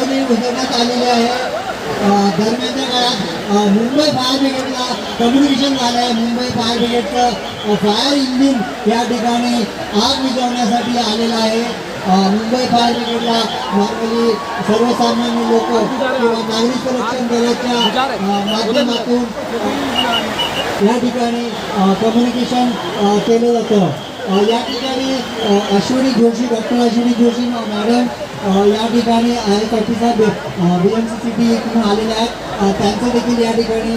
मागणी उतरण्यात आलेली आहे. दरम्यानच्या काळात मुंबई फायर ब्रिगेडला कम्युनिकेशन झालं आहे. मुंबई फायर ब्रिगेडचं फायर इंजिन या ठिकाणी आग विझवण्यासाठी आलेलं आहे. मुंबई फायर ब्रिगेडला नॉर्मली सर्वसामान्य लोक किंवा नागरिक संरक्षण दलाच्या माध्यमातून या ठिकाणी कम्युनिकेशन केलं जातं. या ठिकाणी अश्विनी जोशी, डॉक्टर अश्विनी जोशी मॅडम या ठिकाणी IAS ऑफिसर BMC सिटी इथून आलेले आहेत. त्यांचं देखील या ठिकाणी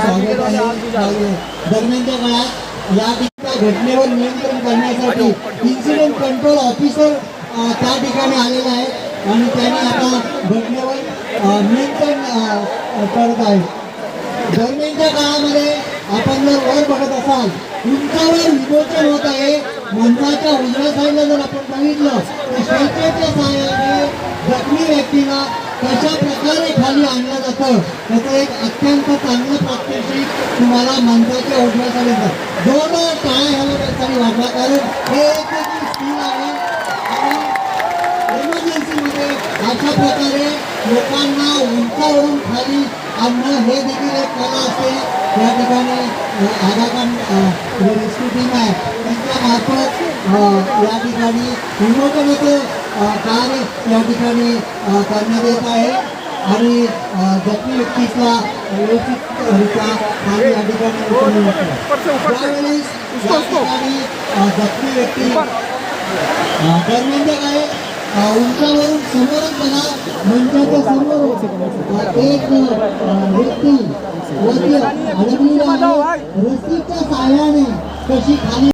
स्वागत आहे. दरम्यानच्या काळात या ठिकाणी घटनेवर नियंत्रण करण्यासाठी इन्सिडेंट कंट्रोल ऑफिसर त्या ठिकाणी आलेला आहे आणि त्यांनी आता घटनेवर नियंत्रण करत आहे. दरम्यानच्या काळामध्ये आपण जर वर बघत असाल, उंचावर विमोचन होत आहे. मंचाच्या उजव्या साईडला जर आपण बघितलं तर स्ट्रेचरच्या सहाय्याने जखमी व्यक्तीला कशा प्रकारे खाली आणलं जातं त्याचं एक अत्यंत चांगलं प्रात्यक्षिक तुम्हाला मंचाच्या उजव्या साईडला जोरदार टाळ्या ह्याला त्यासाठी वाटला, कारण हे एक स्किल आहे आणि इमर्जन्सीमध्ये अशा प्रकारे लोकांना उंचावरून खाली आणणं हे देखील एक कला असते. या ठिकाणी आगाखान रेस्क्यू टीम आहे त्यांच्या मार्फत या ठिकाणी विमोचनाचं कार्य या ठिकाणी करण्यात येत आहे आणि जखमी व्यक्तीचा व्यवस्थितरित्या खाली या ठिकाणी त्यावेळेस या ठिकाणी जखमी व्यक्ती दरम्यानच्या काय उंचावरून समोरच बघा, मंचाच्या समोर एक व्यक्ती वरती अडकलेली आहे. रस्सीच्या साह्याने कशी खाली